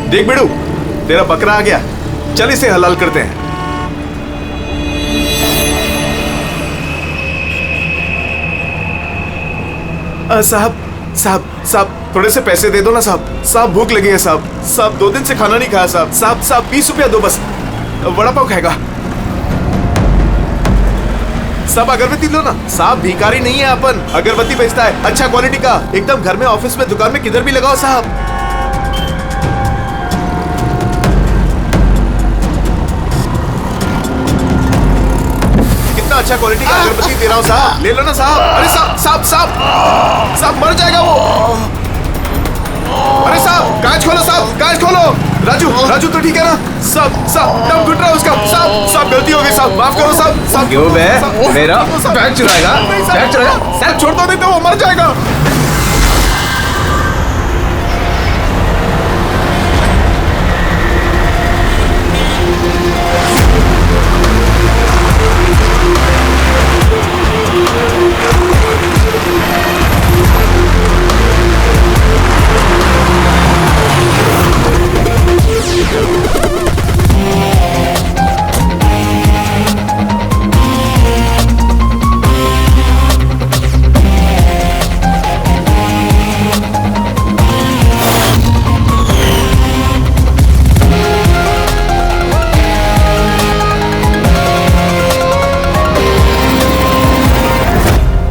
देख बिड़ू, तेरा बकरा आ गया, चल इसे हलाल करते हैं। साहब साहब साहब, थोड़े से पैसे दे दो ना साहब। साहब भूख लगी है साहब। साहब 2 दिन से खाना नहीं खाया साहब। साहब साहब 20 रुपया दो बस, वड़ा पाव खाएगा। साहब अगरबत्ती लो ना साहब, भिखारी नहीं है अपन, अगरबत्ती बेचता है अच्छा क्वालिटी का, एकदम घर में, ऑफिस में, दुकान में, किधर भी लगाओ साहब। कितना अच्छा क्वालिटी का अगरबत्ती दे रहा हूँ साहब, ले लो ना साहब। अरे साहब साहब साहब साहब मर जाएगा वो। अरे साहब कांच खोलो साहब, कांच खोलो। राजू राजू तो ठीक है ना साहब? साहब दम घुट रहा है उसका साहब। साहब गलती हो गई साहब, माफ करो साहब। साहब क्यों बे, मेरा बैग चुराएगा? बैग चुराएगा? साहब छोड़ दो, नहीं तो वो मर जाएगा।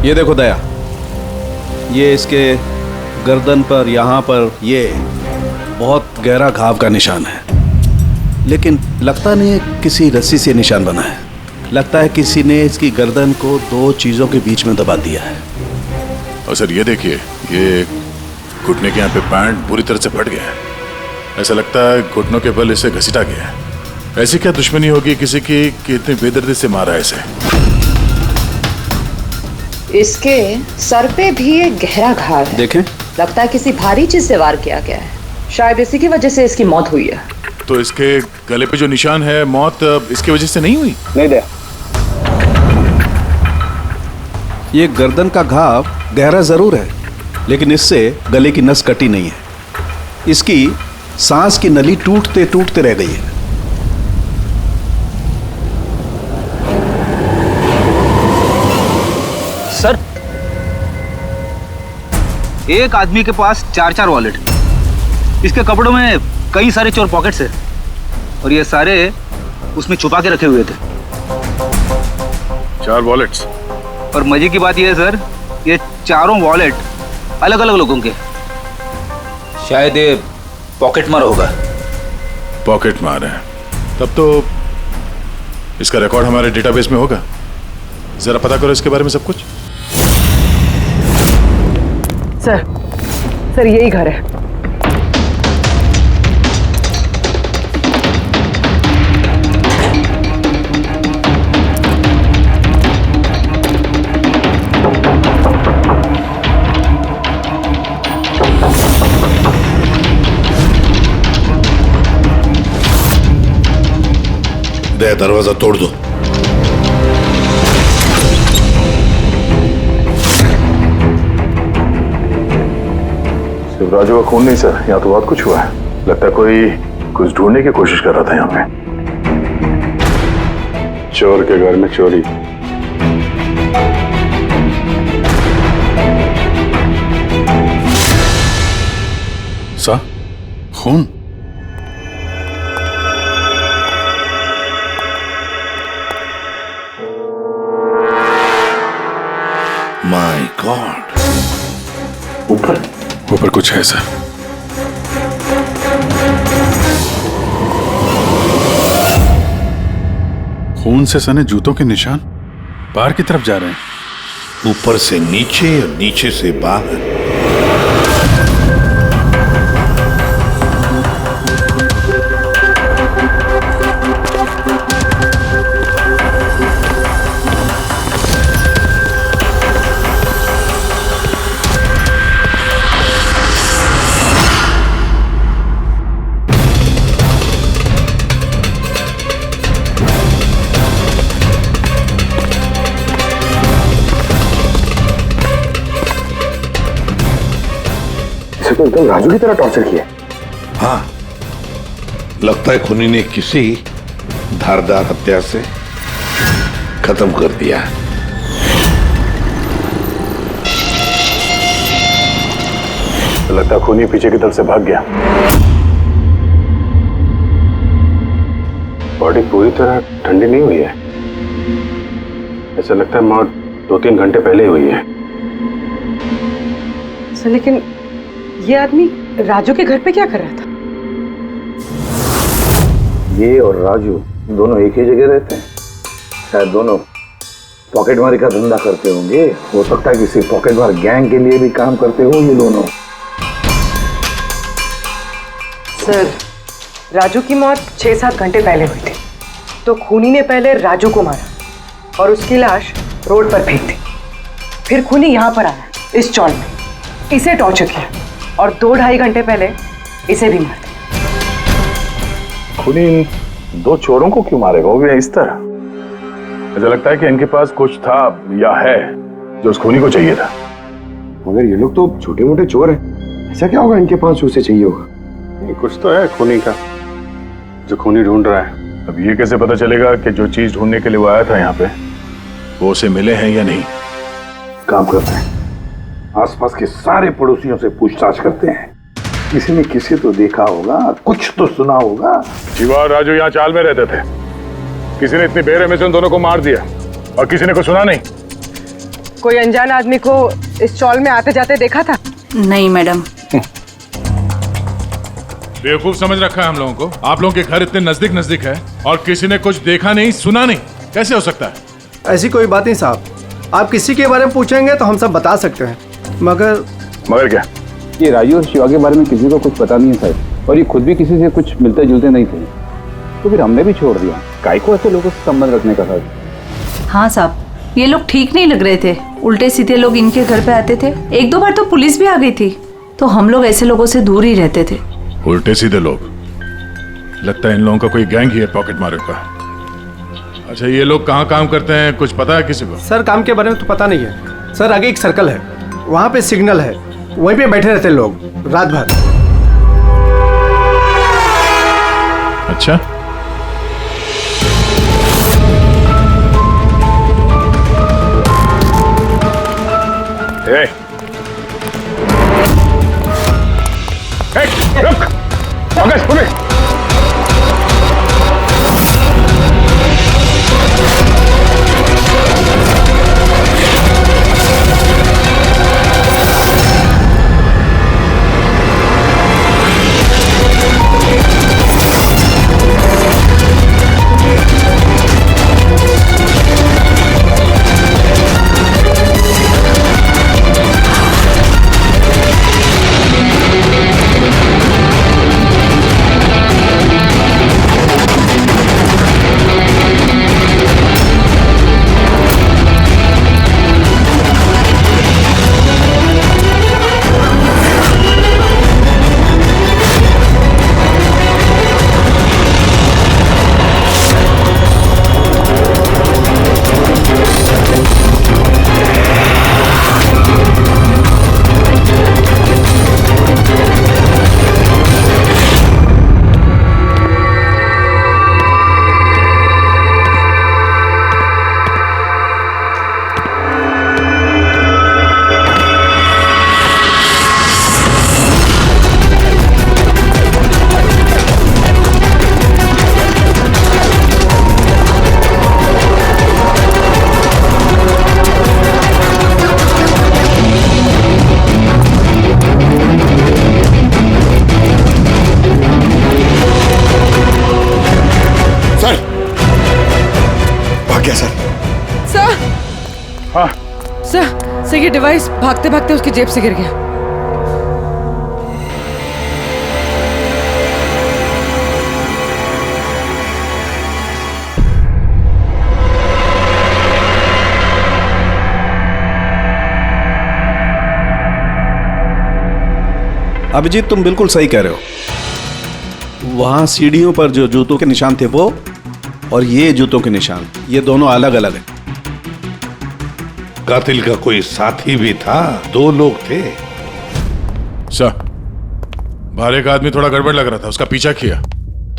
ये देखो दया, ये इसके गर्दन पर, यहाँ पर, ये बहुत गहरा घाव का निशान है, लेकिन लगता नहीं है किसी रस्सी से निशान बना है। लगता है किसी ने इसकी गर्दन को 2 चीजों के बीच में दबा दिया है। और सर ये देखिए, ये घुटने के यहाँ पे पैंट बुरी तरह से फट गया है। ऐसा लगता है घुटनों के बल इसे घसीटा गया है। ऐसी क्या दुश्मनी होगी किसी की कि इतनी बेदर्दी से मारा है इसे? इसके सर पे भी एक गहरा घाव है। देखें, लगता है किसी भारी चीज से वार किया गया है, शायद इसी की वजह से इसकी मौत हुई है। तो इसके गले पे जो निशान है, मौत इसकी वजह से नहीं हुई? नहीं दया, ये गर्दन का घाव गहरा जरूर है, लेकिन इससे गले की नस कटी नहीं है। इसकी सांस की नली टूटते टूटते रह गई है। सर, एक आदमी के पास 4 वॉलेट, इसके कपड़ों में कई सारे चोर पॉकेट्स हैं और ये सारे उसमें छुपा के रखे हुए थे। 4 वॉलेट्स? और मजे की बात यह है सर, ये चारों वॉलेट अलग अलग लोगों के। शायद ये पॉकेट मार होगा। पॉकेट मार है? तब तो इसका रिकॉर्ड हमारे डेटाबेस में होगा। जरा पता करो इसके बारे में सब कुछ। सर यही घर है। दया, दरवाजा तोड़ दो। राजू का खून नहीं सर, यहाँ तो बहुत कुछ हुआ है। लगता है कोई कुछ ढूंढने की कोशिश कर रहा था यहाँ पे। चोर के घर में चोरी। सा खून? माय गॉड, ऊपर कुछ है सर। खून से सने जूतों के निशान बाहर की तरफ जा रहे हैं। ऊपर से नीचे और नीचे से बाहर। तो एकदम राजू की तरह टॉर्चर किया। हाँ, लगता है खूनी ने किसी धारदार हत्या से खत्म कर दिया। लगता है खूनी पीछे की तरफ से भाग गया। बॉडी पूरी तरह ठंडी नहीं हुई है। ऐसा लगता है मौत 2-3 घंटे पहले ही हुई है। सर लेकिन ये आदमी राजू के घर पे क्या कर रहा था? ये और राजू दोनों एक ही जगह रहते हैं। शायद दोनों पॉकेटमारी का धंधा करते होंगे। हो सकता है किसी पॉकेटमार गैंग के लिए भी काम करते हो ये दोनों। सर राजू की मौत 6-7 घंटे पहले हुई थी, तो खूनी ने पहले राजू को मारा और उसकी लाश रोड पर फेंक दी। फिर खूनी यहाँ पर आया इस चौल में, इसे टॉर्चर किया और 2-2.5 घंटे पहले इसे भी मार दिया। खूनी इन 2 चोरों को क्यों मारेगा, वो भी इस तरह? मुझे लगता है कि इनके पास कुछ था या है जो उस खूनी को चाहिए था। मगर ये लोग तो छोटे मोटे चोर हैं, ऐसा क्या होगा इनके पास जो उसे चाहिए होगा? कुछ तो है खूनी का जो खूनी ढूंढ रहा है। अब ये कैसे पता चलेगा कि जो चीज ढूंढने के लिए वो आया था यहाँ पे वो उसे मिले हैं या नहीं? काम करते हैं, आसपास के सारे पड़ोसियों से पूछताछ करते हैं। किसी ने किसी तो देखा होगा, कुछ तो सुना होगा। शिवा और राजू यहाँ चाल में रहते थे। किसी ने इतनी बेरहमी से उन दोनों को मार दिया और किसी ने कुछ सुना नहीं। कोई अनजान आदमी को इस चौल में आते जाते देखा था? नहीं मैडम। बेवकूफ समझ रखा है हम लोगों को। आप लोगों के घर इतने नजदीक नजदीक है और किसी ने कुछ देखा नहीं सुना नहीं, कैसे हो सकता है? ऐसी कोई बात नहीं साहब, आप किसी के बारे में पूछेंगे तो हम सब बता सकते हैं। मगर क्या? ये राजू और शिवा के बारे में किसी को कुछ पता नहीं है साहब, और ये खुद भी किसी से कुछ मिलते जुलते नहीं थे, तो फिर हमने भी छोड़ दिया। काय को ऐसे लोगों से संबंध रखने का था? हाँ साहब, ये लोग ठीक नहीं लग रहे थे। उल्टे सीधे लोग इनके घर पे आते थे। 1-2 बार तो पुलिस भी आ गई थी, तो हम लोग ऐसे लोगों से दूर ही रहते थे। उल्टे सीधे लोग? लगता है इन लोगों का कोई गैंग ही है पॉकेट मारे का। अच्छा, ये लोग कहाँ काम करते हैं, कुछ पता है किसी को? सर काम के बारे में तो पता नहीं है सर। आगे एक सर्कल है, वहाँ पे सिग्नल है, वहीं पे बैठे रहते हैं लोग रात भर। अच्छा, रुक! पुलिस! सर ये डिवाइस भागते भागते उसकी जेब से गिर गया। अभिजीत, तुम बिल्कुल सही कह रहे हो। वहां सीढ़ियों पर जो जूतों के निशान थे वो, और ये जूतों के निशान, ये दोनों अलग अलग हैं। कातिल का कोई साथी भी था, 2 लोग थे। सर, बाहर एक आदमी थोड़ा गड़बड़ लग रहा था, उसका पीछा किया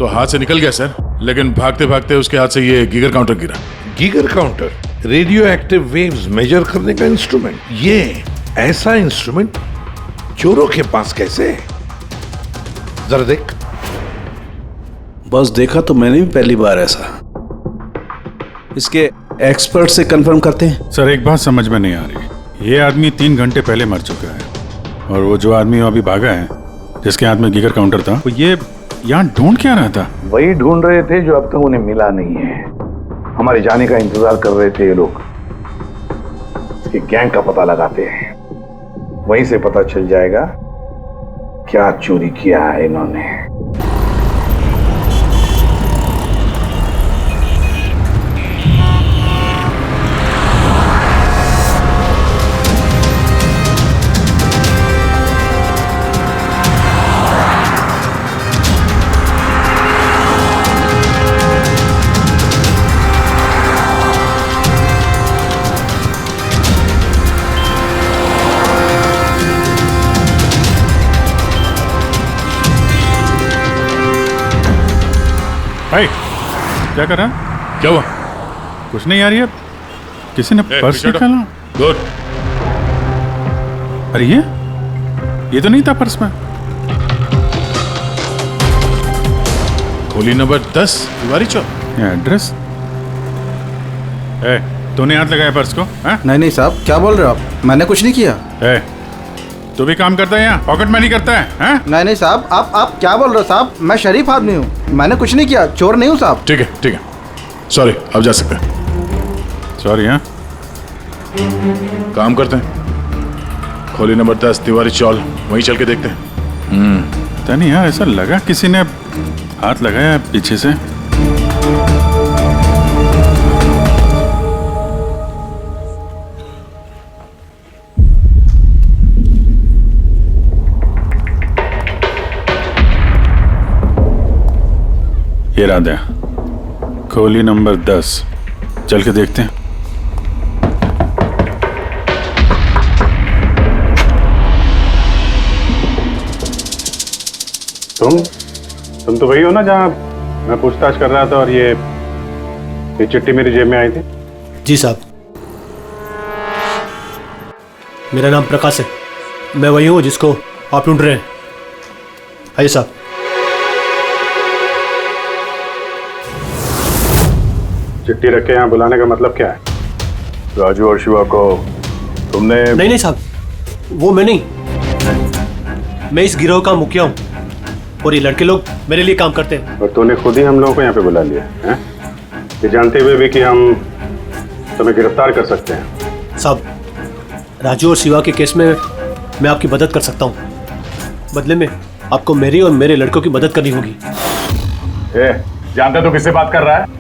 तो हाथ से निकल गया सर, लेकिन भागते भागते उसके हाथ से ये गीगर काउंटर गिरा। Geiger counter radioactive waves measure करने का इंस्ट्रूमेंट। ये ऐसा इंस्ट्रूमेंट चोरों के पास कैसे है? जरा देख। बस देखा तो मैंने भी पहली बार ऐसा। इसके एक्सपर्ट से कंफर्म करते हैं। सर एक बात समझ में नहीं आ रही, ये आदमी 3 घंटे पहले मर चुका है और वो जो आदमी अभी भागा है जिसके हाथ में गीगर काउंटर था, वो ये यहाँ ढूंढ क्या रहा था? वही ढूंढ रहे थे जो अब तक उन्हें मिला नहीं है। हमारे जाने का इंतजार कर रहे थे ये लोग। इसके गैंग का पता लगाते हैं, वहीं से पता चल जाएगा क्या चोरी किया है इन्होंने। भाई क्या कर रहा है? क्या हुआ? कुछ नहीं यार, ये किसी ने पर्स निकाला। गुड। अरे ये तो नहीं था पर्स में। खोली नंबर 10 तिवारी चौक। ये एड्रेस। तूने हाथ लगाया पर्स को? नहीं नहीं साहब, क्या बोल रहे हो आप? मैंने कुछ नहीं किया। तू भी काम करता है यहाँ, पॉकेट मनी करता है? नहीं नहीं साहब, आप क्या बोल रहे हो साहब? मैं शरीफ आदमी हूँ, मैंने कुछ नहीं किया, चोर नहीं हूँ साहब। ठीक है सॉरी, अब जा सकते हैं। सॉरी। हाँ काम करते हैं, खोली नंबर 10 तिवारी चौल, वहीं चल के देखते हैं। पता नहीं यार, ऐसा लगा किसी ने हाथ लगाया पीछे से। ये राधा, खोली नंबर 10, चल के देखते हैं। तुम तो वही हो ना जहाँ मैं पूछताछ कर रहा था और ये चिट्ठी मेरी जेब में आई थी? जी साहब, मेरा नाम प्रकाश है, मैं वही हूँ जिसको आप ढूंढ रहे हैं। आइए साहब। चिट्ठी रख के यहाँ बुलाने का मतलब क्या है? राजू और शिवा को तुमने? नहीं साहब, वो मैं नहीं, मैं इस गिरोह का मुखिया हूँ और ये लड़के लोग मेरे लिए काम करते हैं। और तूने खुद ही हम लोगों को यहाँ पे बुला लिया है, ये जानते हुए भी कि हम तुम्हें गिरफ्तार कर सकते हैं। साहब, राजू और शिवा के केस में मैं आपकी मदद कर सकता हूँ, बदले में आपको मेरी और मेरे लड़कों की मदद करनी होगी। जानते तो किससे बात कर रहा है?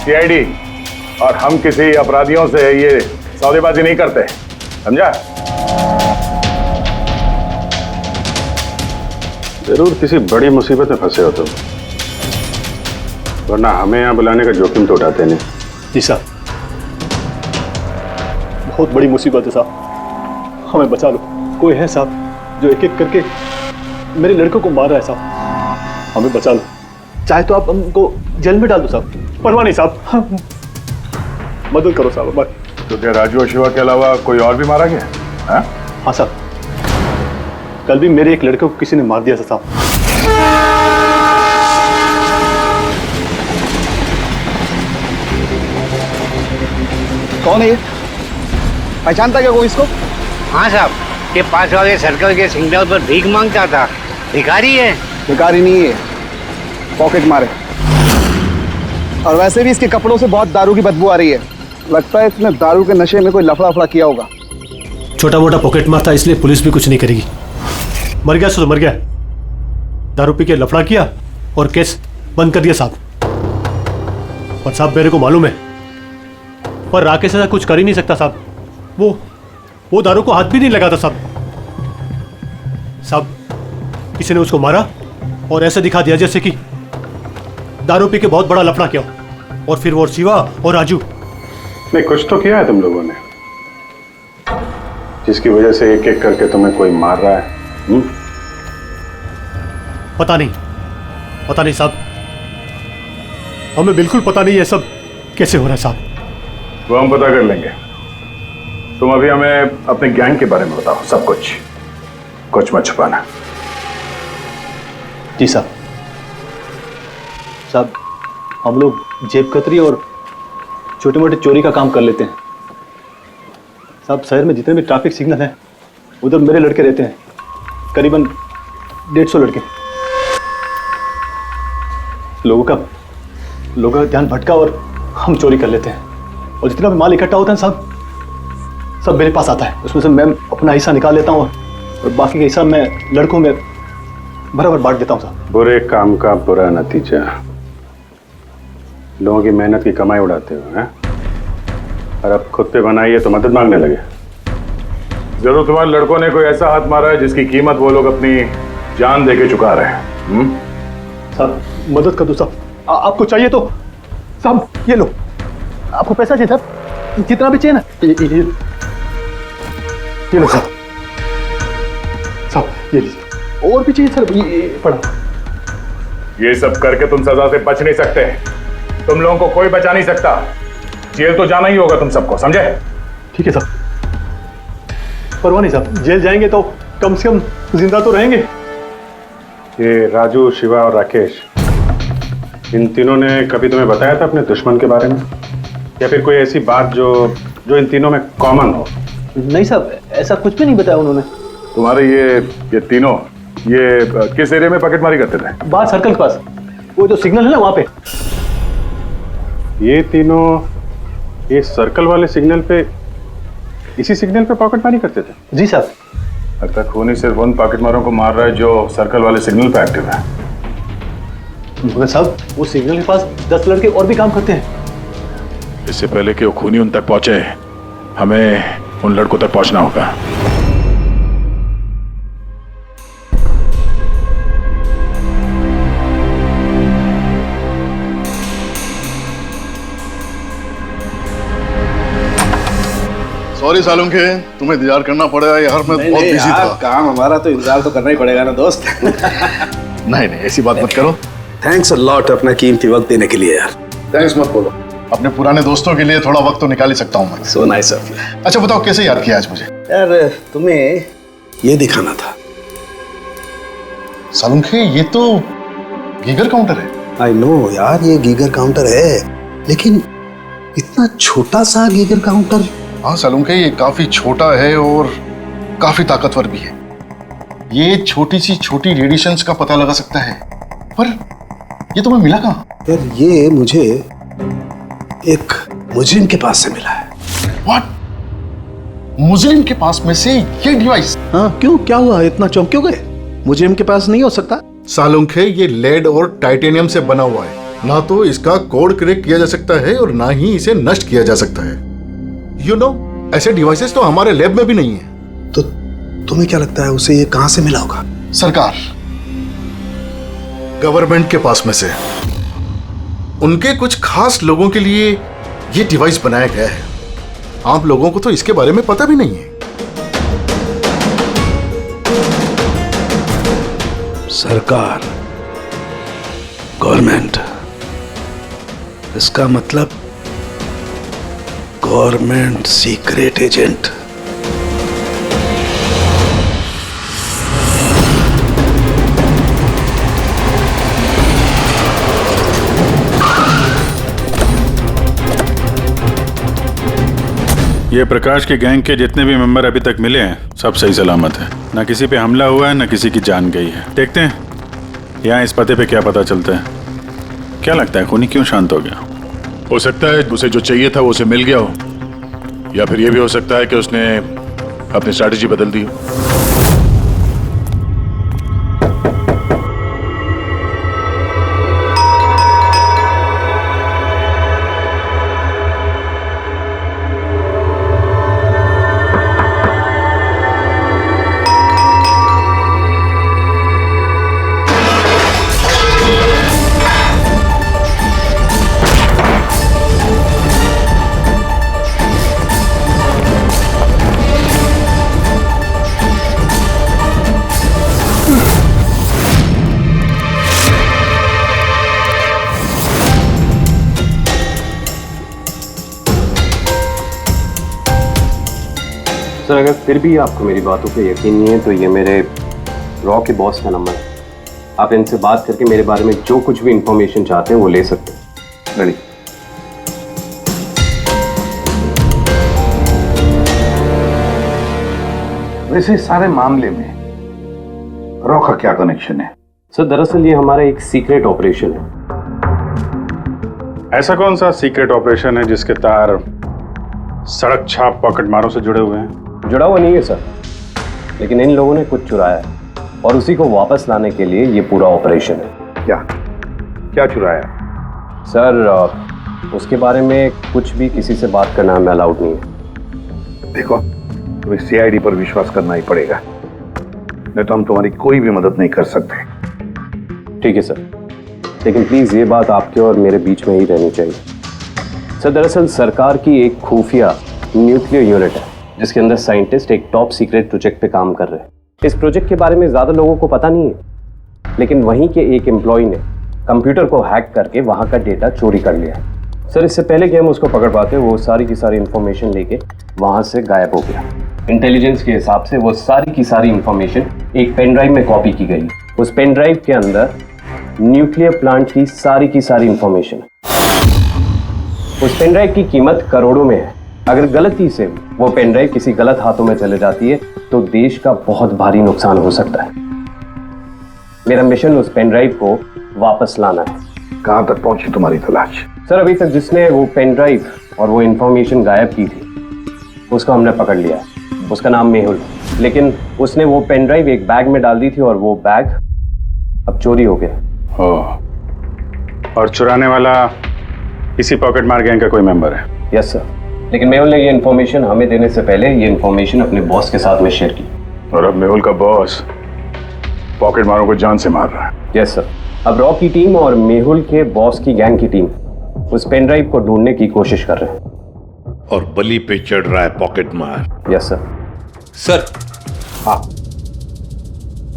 सीआईडी, और हम किसी अपराधियों से ये सौदेबाजी नहीं करते, समझा? जरूर किसी बड़ी मुसीबत में फंसे हो तुम, वरना हमें यहाँ बुलाने का जोखिम तो उठाते नहीं। जी साहब, बहुत बड़ी मुसीबत है साहब, हमें बचा लो। कोई है साहब जो एक एक करके मेरे लड़कों को मार रहा है साहब, हमें बचा लो। चाहे तो आप हमको जेल में डाल दो साहब, परवाह नहीं साहब, मदद करो साहब। तो क्या राजू और शिवा के अलावा कोई और भी मारा गया? हाँ साहब, कल भी मेरे एक लड़के को किसी ने मार दिया था साहब। कौन है ये? पहचानता क्या कोई इसको? हाँ साहब, ये पास वाले सर्कल के सिग्नल पर भीख मांगता था। भिखारी है? भिखारी नहीं है, पॉकेट मारे। और वैसे भी इसके कपड़ों से बहुत दारू की बदबू आ रही है, लगता है इसने दारू के नशे में कोई लफड़ा किया होगा। छोटा मोटा पॉकेट मार था, इसलिए पुलिस भी कुछ नहीं करेगी। मर गया सो मर गया, दारू पी के लफड़ा किया और केस बंद कर दिया साहब। और साहब मेरे को मालूम है, पर राकेश ऐसा कुछ कर ही नहीं सकता साहब, वो दारू को हाथ भी नहीं लगाता साहब। किसी ने उसको मारा और ऐसे दिखा दिया जैसे कि दारू पी के बहुत बड़ा लफड़ा किया, और फिर वो शिवा और राजू। नहीं, कुछ तो किया है तुम लोगों ने, जिसकी वजह से एक एक करके तुम्हें कोई मार रहा है। पता नहीं, पता नहीं साहब, हमें बिल्कुल पता नहीं ये सब कैसे हो रहा है साहब। वो हम पता कर लेंगे। तुम अभी हमें अपने गैंग के बारे में बताओ, सब कुछ, कुछ मत छुपाना। जी साहब। साहब हम लोग जेब कतरी और छोटे मोटे चोरी का काम कर लेते हैं साहब। शहर में जितने भी ट्रैफिक सिग्नल हैं उधर मेरे लड़के रहते हैं, करीबन 150 लड़के। लोगों का ध्यान भटका और हम चोरी कर लेते हैं, और जितना भी माल इकट्ठा होता है साहब सब मेरे पास आता है। उसमें से मैं अपना हिस्सा निकाल लेता हूँ और बाकी का हिस्सा मैं लड़कों में बराबर बांट देता हूँ साहब। बुरे काम का बुरा नतीजा, लोगों की मेहनत की कमाई उड़ाते हो हैं, और अब खुद पे बनाई है तो मदद मांगने लगे। जरूर तुम्हारे लड़कों ने कोई ऐसा हाथ मारा है जिसकी कीमत वो लोग अपनी जान देके चुका रहे हैं। साहब मदद कर दो साहब, आपको चाहिए तो साहब ये लो, आपको पैसा चाहिए साहब, जितना भी चाहिए ना ये लो साहब। साहब ये लीजिए, और भी चाहिए सर, ये पड़ा। ये सब करके तुम सजा से बच नहीं सकते, तुम लोगों को कोई बचा नहीं सकता। जेल तो जाना ही होगा तुम सबको, समझे? ठीक है साहब, परवाह नहीं साहब, जेल जाएंगे तो कम से कम जिंदा तो रहेंगे। ये राजू, शिवा और राकेश, इन तीनों ने कभी तुम्हें बताया था अपने दुश्मन के बारे में, या फिर कोई ऐसी बात जो इन तीनों में कॉमन हो? नहीं साहब, ऐसा कुछ भी नहीं बताया उन्होंने। तुम्हारे ये तीनों ये किस एरिया में पॉकेटमारी करते थे? बाहर सर्कल के पास, वो जो सिग्नल है ना वहां पे। ये तीनों ये सर्कल वाले सिग्नल पे, इसी सिग्नल पे पॉकेटमारी करते थे? जी साहब। अब तक खूनी सिर्फ उन पॉकेटमारों को मार रहा है जो सर्कल वाले सिग्नल पे एक्टिव है। मगर साहब वो सिग्नल के पास 10 लड़के और भी काम करते हैं। इससे पहले कि वो खूनी उन तक पहुंचे, हमें उन लड़कों तक पहुंचना होगा। सॉरी सालुंखे, तुम्हें इंतजार करना पड़ेगा यार, मैं बहुत बिजी था। काम हमारा तो इंतजार तो करना ही पड़ेगा ना दोस्त। नहीं ऐसी बात मत करो। थैंक्स अ लॉट अपना कीमती वक्त देने के लिए यार। थैंक्स मत बोलो, अपने पुराने दोस्तों के लिए थोड़ा वक्त तो निकाल ही सकता हूँ मैं। So nice of you. अच्छा बताओ कैसे याद किया आज मुझे? यार तुम्हें ये दिखाना था। सालुंखे ये तो गीगर काउंटर है। आई नो यार, ये गीगर काउंटर है, लेकिन इतना छोटा सा गीगर काउंटर। हाँ सालुंखे, ये काफी छोटा है और काफी ताकतवर भी है। ये छोटी सी छोटी रेडिएशंस का पता लगा सकता है, पर ये तुम्हें मिला कहाँ? यार ये मुझे एक मुजरिम के पास से मिला है। व्हाट? मुजरिम के पास में से ये डिवाइस? हाँ क्यों, क्या हुआ, इतना चौंक क्यों गए? मुजरिम के पास नहीं हो सकता? सालुंखे ये लेड और टाइटेनियम से बना हुआ है, ना तो इसका कोड क्रैक किया जा सकता है और ना ही इसे नष्ट किया जा सकता है। You know, ऐसे डिवाइसेस तो हमारे लैब में भी नहीं है। तो तुम्हें क्या लगता है उसे ये कहां से मिला होगा? सरकार, गवर्नमेंट के पास में से उनके कुछ खास लोगों के लिए ये डिवाइस बनाया गया है। आप लोगों को तो इसके बारे में पता भी नहीं है। सरकार, गवर्नमेंट, इसका मतलब गवर्नमेंट सीक्रेट एजेंट। ये प्रकाश के गैंग के जितने भी मेंबर अभी तक मिले हैं सब सही सलामत है। ना किसी पे हमला हुआ है, ना किसी की जान गई है। देखते हैं यहाँ इस पते पे क्या पता चलता है। क्या लगता है खूनी क्यों शांत हो गया? हो सकता है उसे जो चाहिए था वो उसे मिल गया हो, या फिर ये भी हो सकता है कि उसने अपनी स्ट्रैटेजी बदल दी हो। सर अगर फिर भी आपको मेरी बातों पे यकीन नहीं है तो ये मेरे रॉ के बॉस का नंबर है। आप इनसे बात करके मेरे बारे में जो कुछ भी इंफॉर्मेशन चाहते हैं वो ले सकते हैं। रेडी। वैसे सारे मामले में रॉ का क्या कनेक्शन है? सर दरअसल ये हमारा एक सीक्रेट ऑपरेशन है। ऐसा कौन सा सीक्रेट ऑपरेशन है जिसके तार सड़क छाप पॉकेट मारों से जुड़े हुए हैं? जुड़ा हुआ नहीं है सर, लेकिन इन लोगों ने कुछ चुराया है और उसी को वापस लाने के लिए ये पूरा ऑपरेशन है। क्या क्या चुराया? सर उसके बारे में कुछ भी किसी से बात करना हमें अलाउड नहीं है। देखो, तुम्हें सीआईडी पर विश्वास करना ही पड़ेगा, नहीं तो हम तुम्हारी कोई भी मदद नहीं कर सकते। ठीक है सर, लेकिन प्लीज ये बात आपके और मेरे बीच में ही रहनी चाहिए। सर दरअसल सरकार की एक खुफिया न्यूक्लियर यूनिट है जिसके अंदर साइंटिस्ट एक टॉप सीक्रेट प्रोजेक्ट पे काम कर रहे हैं। इस प्रोजेक्ट के बारे में ज्यादा लोगों को पता नहीं है, लेकिन वहीं के एक एम्प्लॉय ने कंप्यूटर को हैक करके वहां का डेटा चोरी कर लिया है। सर इससे पहले कि हम उसको पकड़ पाते वो सारी की सारी इंफॉर्मेशन लेके वहां से गायब हो गया। इंटेलिजेंस के हिसाब से वो सारी की सारी इंफॉर्मेशन एक पेन ड्राइव में कॉपी की गई। उस पेन ड्राइव के अंदर न्यूक्लियर प्लांट की सारी इंफॉर्मेशन। उस पेन ड्राइव की कीमत करोड़ों में है। अगर गलती से वो पेन ड्राइव किसी गलत हाथों में चले जाती है तो देश का बहुत भारी नुकसान हो सकता है। मेरा मिशन उस पेन ड्राइव को वापस लाना है। कहां तक पहुंची तुम्हारी तलाश? सर अभी तक जिसने वो पेन ड्राइव और वो इंफॉर्मेशन गायब की थी उसको हमने पकड़ लिया। उसका नाम मेहुल, लेकिन उसने वो पेन ड्राइव एक बैग में डाल दी थी और वो बैग अब चोरी हो गया। और चुराने वाला इसी पॉकेट मार गैंग का कोई मेंबर है? यस सर, लेकिन मेहुल ने ये इन्फॉर्मेशन हमें देने से पहले ये इन्फॉर्मेशन अपने बॉस के साथ में शेयर की। और अब मेहुल का बॉस पॉकेट मारों को जान से मार रहा है। यस सर, अब रॉ की टीम और मेहुल के बॉस की गैंग की टीम उस पेन ड्राइव को ढूंढने की कोशिश कर रहे हैं। और बलि पे चढ़ रहा है पॉकेट मार। Yes sir. सर हाँ,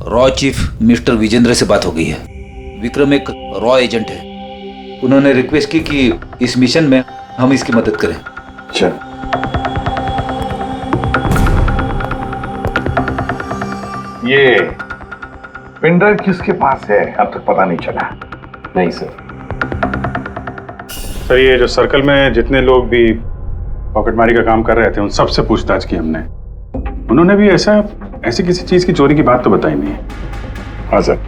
रॉ चीफ मिस्टर विजेंद्र से बात हो गई है। विक्रम एक रॉ एजेंट है। उन्होंने रिक्वेस्ट की कि इस मिशन में हम इसकी मदद करें। अच्छा, ये पेन ड्राइव किसके पास है अब तक पता नहीं चला? नहीं सर। सर ये जो सर्कल में जितने लोग भी पॉकेटमारी का काम कर रहे थे उन सबसे पूछताछ की हमने। उन्होंने भी ऐसी किसी चीज की चोरी की बात तो बताई नहीं है। हाँ सर,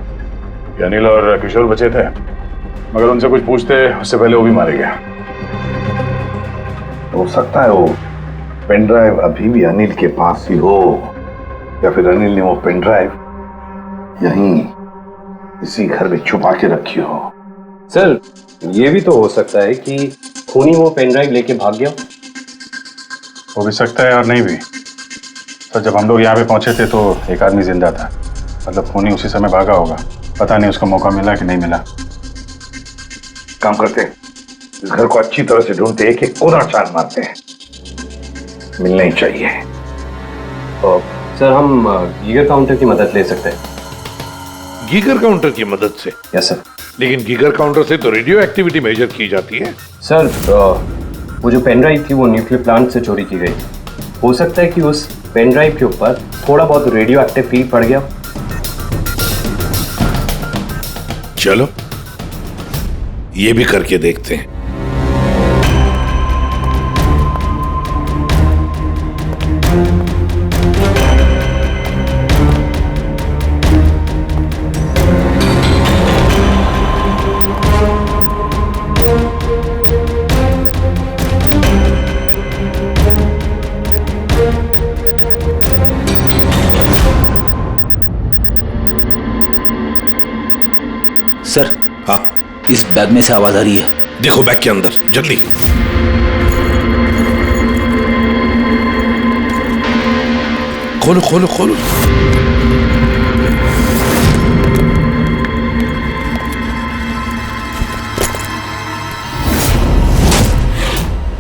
ये अनिल और किशोर बचे थे, मगर उनसे कुछ पूछते उससे पहले वो भी मारे गया। हो सकता है वो पेन ड्राइव अभी भी अनिल के पास ही हो, या फिर अनिल ने वो पेन ड्राइव यहीं इसी घर में छुपा के रखी हो। सर ये भी तो हो सकता है कि खूनी वो पेन ड्राइव लेके भाग गया। हो भी सकता है और नहीं भी। सर जब हम लोग यहाँ पे पहुंचे थे तो एक आदमी जिंदा था, मतलब खूनी उसी समय भागा होगा। पता नहीं उसको मौका मिला कि नहीं मिला। काम करते हैं, इस घर को अच्छी तरह से ढूंढते, एक एक कोना छान मारते हैं, मिलना ही चाहिए। और सर हम गीगर काउंटर की मदद ले सकते हैं। गीगर काउंटर की मदद से? Yes sir. लेकिन गीगर काउंटर से तो रेडियो एक्टिविटी मेजर की जाती है। सर वो जो पेन ड्राइव थी वो न्यूक्लियर प्लांट से चोरी की गई। हो सकता है कि उस पेन ड्राइव के ऊपर थोड़ा बहुत रेडियो एक्टिव फील पड़ गया। चलो ये भी करके देखते हैं। सर हाँ, इस बैग में से आवाज आ रही है। देखो बैग के अंदर, जल्दी। खोलो खोलो खोलो।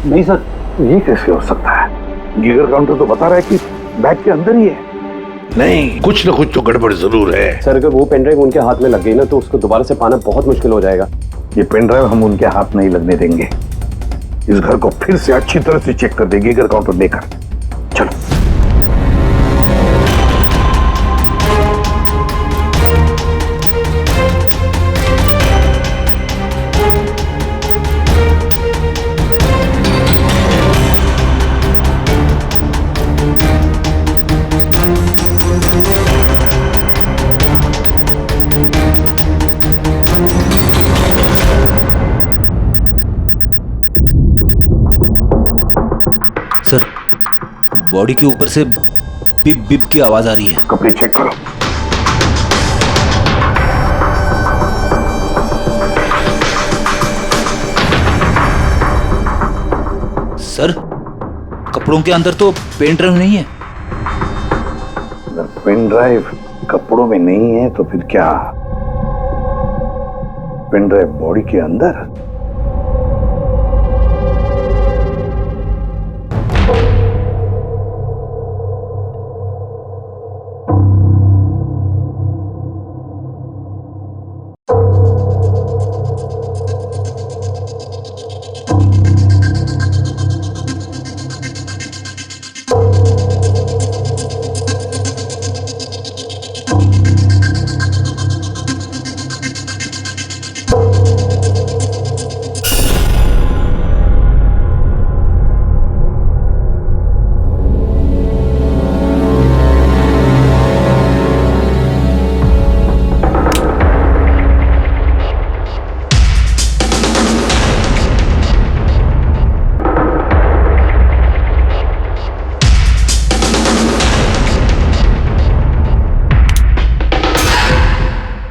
नहीं सर, ये कैसे हो सकता है? गीगर काउंटर तो बता रहा है कि बैग के अंदर ही है। नहीं, कुछ न कुछ तो गड़बड़ जरूर है। सर अगर वो पेन ड्राइव उनके हाथ में लग गई ना तो उसको दोबारा से पाना बहुत मुश्किल हो जाएगा। ये पेन ड्राइव हम उनके हाथ नहीं लगने देंगे। इस घर को फिर से अच्छी तरह से चेक कर देंगे गीगर काउंटर लेकर। चलो। सर, बॉडी के ऊपर से बिप बिप की आवाज आ रही है। कपड़े चेक करो। सर, कपड़ों के अंदर तो पेन ड्राइव नहीं है। अगर पेन ड्राइव कपड़ों में नहीं है तो फिर क्या? पेन ड्राइव बॉडी के अंदर?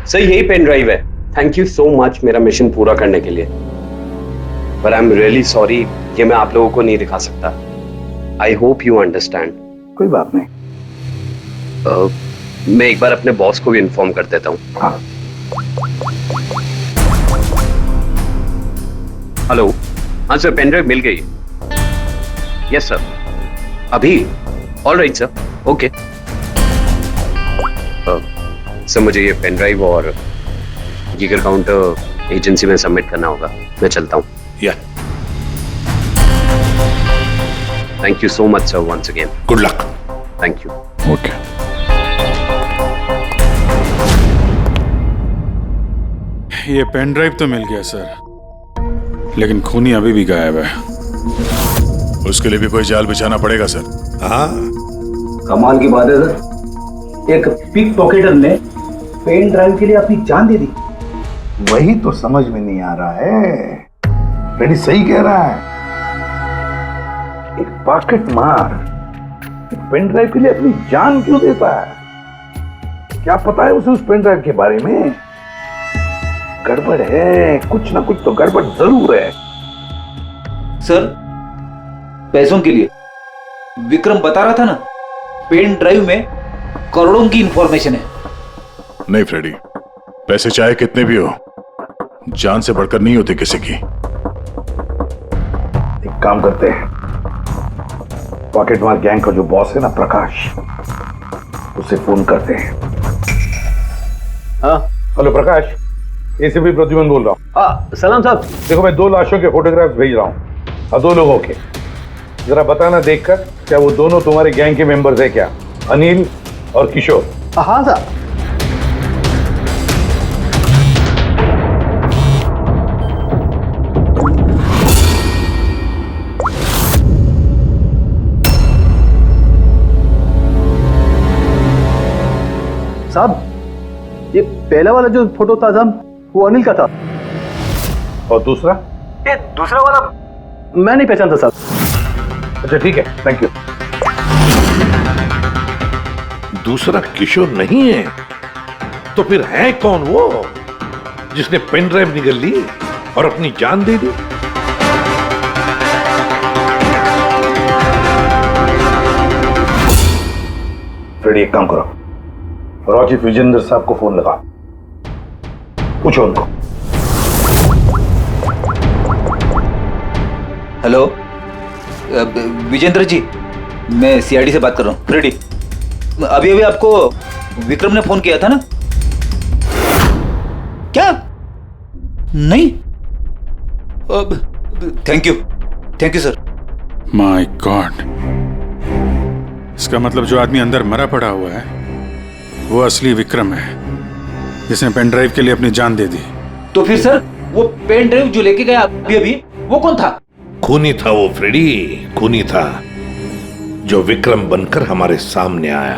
सर, यही पेन ड्राइव है। थैंक यू सो मच मेरा मिशन पूरा करने के लिए। पर आई एम रियली सॉरी, ये मैं आप लोगों को नहीं दिखा सकता। I hope you understand. कोई बात नहीं। मैं एक बार अपने बॉस को भी इन्फॉर्म कर देता हूँ। हाँ। हेलो। हाँ सर, पेन ड्राइव मिल गई। यस सर, अभी। All right sir, okay. Sir, मुझे ये पेन ड्राइव और जिगर काउंटर एजेंसी में सबमिट करना होगा। मैं चलता हूँ। Yeah. Thank you so much sir, once again. Good luck. Thank you. Okay. ये पेन ड्राइव तो मिल गया सर, लेकिन खूनी अभी भी गायब है। उसके लिए भी कोई जाल बिछाना पड़ेगा सर। हाँ, कमाल की बात है सर, एक पिक पॉकेटर ने पेन ड्राइव के लिए अपनी जान दे दी। वही तो समझ में नहीं आ रहा है। रेडी सही कह रहा है। एक पॉकेट मार एक पेन ड्राइव के लिए अपनी जान क्यों देता है? क्या पता है उसे उस पेन ड्राइव के बारे में? गड़बड़ है, कुछ ना कुछ तो गड़बड़ जरूर है। सर, पैसों के लिए विक्रम बता रहा था ना, पेन ड्राइव में करोड़ों की इंफॉर्मेशन है। नहीं फ्रेडी, पैसे चाहे कितने भी हो, जान से बढ़कर नहीं होती किसी की। एक काम करते हैं, पॉकेट मार गैंग का जो बॉस है ना प्रकाश, उसे फोन करते हैं। हाँ हेलो प्रकाश, एसीपी प्रद्युमन बोल रहा हूँ। हाँ सलाम साहब। देखो मैं 2 लाशों के फोटोग्राफ्स भेज रहा हूँ और 2 लोगों के। जरा बताना देखकर क्या वो दोनों तुम्हारे गैंग के मेंबर्स है क्या? अनिल और किशोर। हाँ साहब। साहब, ये पहला वाला जो फोटो था साहब, वो अनिल का था। और दूसरा? ये दूसरा वाला मैं नहीं पहचानता साहब। अच्छा ठीक है, थैंक यू। दूसरा किशोर नहीं है तो फिर है कौन वो जिसने पेन ड्राइव निगल ली और अपनी जान दे दी? फ्रेडी, एक काम करो, रॉचिफ विजेंद्र साहब को फोन लगा, पूछो उनको। हेलो विजेंद्र जी, मैं सीआईडी से बात कर रहा हूँ। फ्रेडी, अभी अभी आपको विक्रम ने फोन किया था ना? क्या? नहीं? Thank you sir. My God, इसका मतलब जो आदमी अंदर मरा पड़ा हुआ है वो असली विक्रम है, जिसने पेन ड्राइव के लिए अपनी जान दे दी। तो फिर सर, वो पेन ड्राइव जो लेके गया अभी अभी, वो कौन था? खूनी था वो फ्रेडी, खूनी था जो विक्रम बनकर हमारे सामने आया।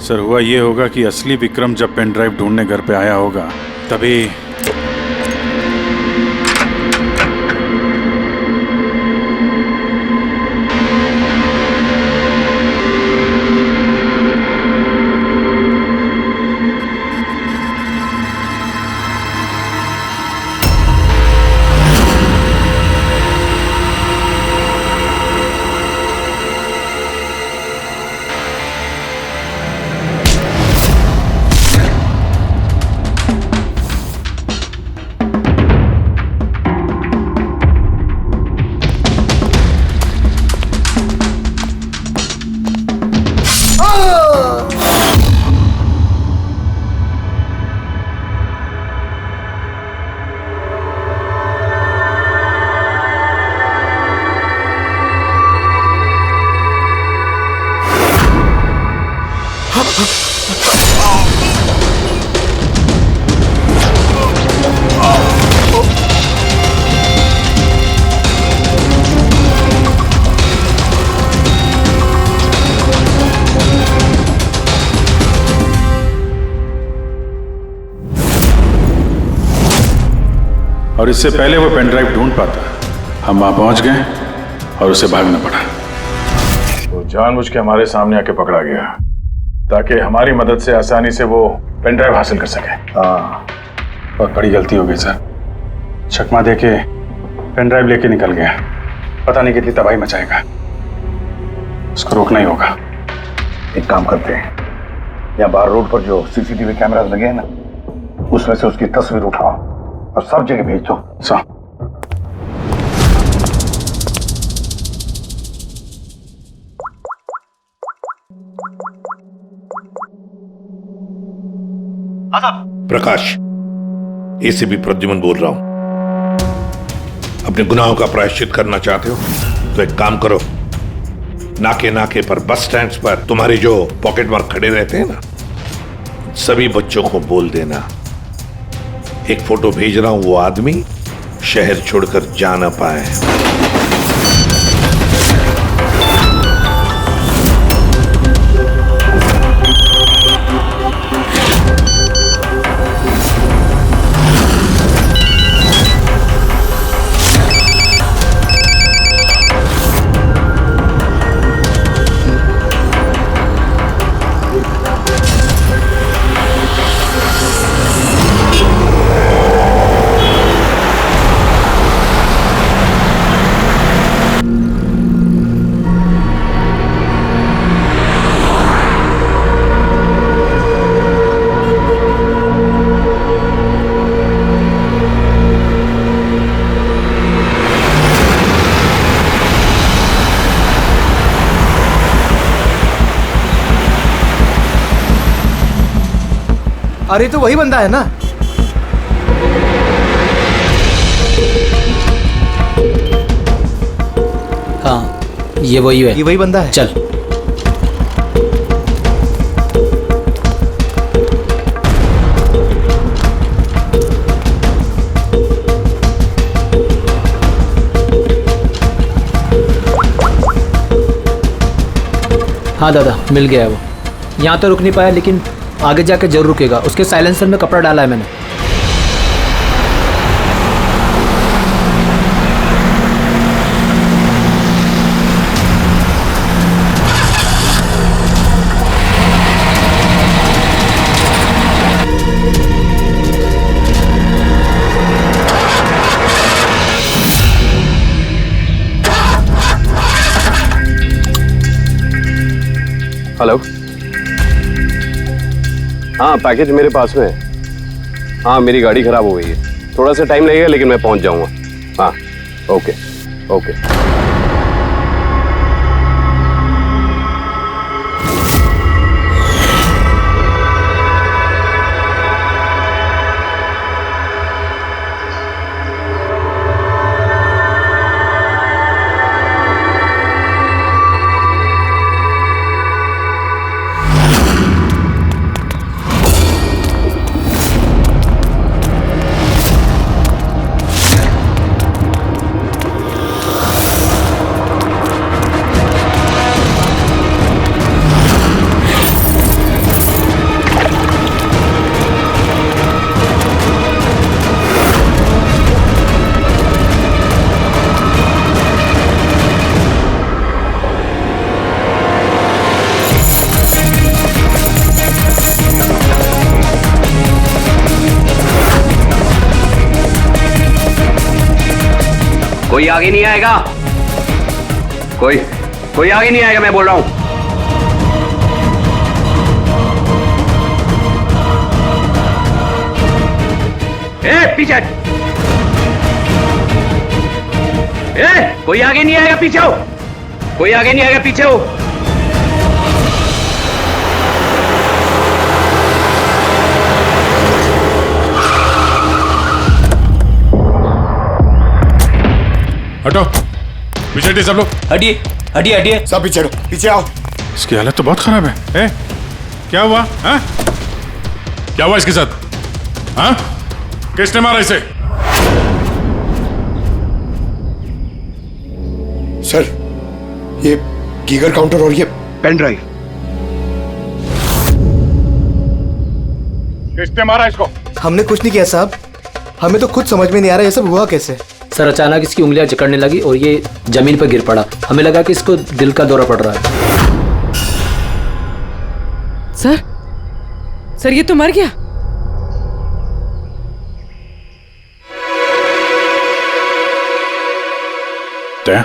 सर हुआ ये होगा कि असली विक्रम जब पेन ड्राइव ढूंढने घर पे आया होगा तभी और इससे पहले वो पेन ड्राइव ढूंढ पाता हम वहां पहुंच गए और उसे भागना पड़ा। वो जानबूझ के हमारे सामने आके पकड़ा गया ताकि हमारी मदद से आसानी से वो पेन ड्राइव हासिल कर सके। हाँ, बहुत बड़ी गलती हो गई सर। चकमा दे के पेन ड्राइव लेके निकल गया, पता नहीं कितनी तबाही मचाएगा। उसको रोकना ही होगा। एक काम करते हैं, यहाँ बाहर रोड पर जो सीसीटीवी कैमरास लगे हैं ना, उसमें से उसकी तस्वीर उठाओ और सब जगह भेज दो। प्रकाश, एसीपी प्रद्युमन बोल रहा हूं। अपने गुनाहों का प्रायश्चित करना चाहते हो तो एक काम करो, नाके नाके पर, बस स्टैंड्स पर तुम्हारे जो पॉकेट मार खड़े रहते हैं ना, सभी बच्चों को बोल देना एक फोटो भेज रहा हूं, वो आदमी शहर छोड़कर जा ना पाए। अरे तो वही बंदा है ना? हाँ, ये वही है। ये वही बंदा है। चल। हाँ दादा, मिल गया है वो। यहाँ तो रुक नहीं पाया लेकिन आगे जाके जरूर रुकेगा। उसके साइलेंसर में कपड़ा डाला है मैंने। हेलो, हाँ पैकेज मेरे पास में है। हाँ मेरी गाड़ी खराब हो गई है, थोड़ा सा टाइम लगेगा लेकिन मैं पहुंच जाऊंगा। हाँ ओके ओके। कोई आगे नहीं आएगा, कोई आगे नहीं आएगा, मैं बोल रहा हूं। पीछे, कोई आगे नहीं आएगा, पीछे हो, कोई आगे नहीं आएगा, पीछे हो। हटो, पीछे हटिए सब लोग। हटिए हटिए हटिए, सब पीछे हटो, पीछे आओ। इसकी हालत तो बहुत खराब है। क्या हुआ? हाँ? क्या हुआ इसके साथ? हाँ? किसने मारा इसे? सर, ये गीगर काउंटर और ये पेन ड्राइव। किसने मारा इसको? हमने कुछ नहीं किया साहब, हमें तो खुद समझ में नहीं आ रहा ये सब हुआ कैसे। सर अचानक इसकी उंगलियां जकड़ने लगी और ये जमीन पर गिर पड़ा। हमें लगा कि इसको दिल का दौरा पड़ रहा है। सर ये तो मर गया। दया,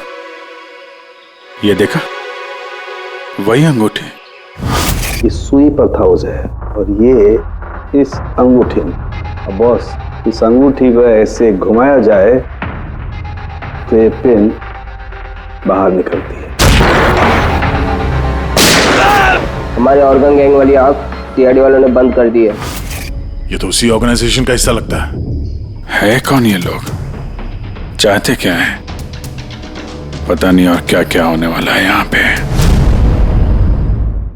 ये देखा, वही अंगूठी। इस सुई पर था उसे और ये इस अंगूठी में। अब बॉस, इस अंगूठी को ऐसे घुमाया जाए तो ये पिन बाहर निकलती है। हमारे ऑर्गन गैंग वाली आंख सीआईडी वालों ने बंद कर दी है। ये तो उसी ऑर्गेनाइजेशन का हिस्सा लगता है कौन ये लोग? चाहते क्या है? पता नहीं और क्या क्या होने वाला है यहाँ पे।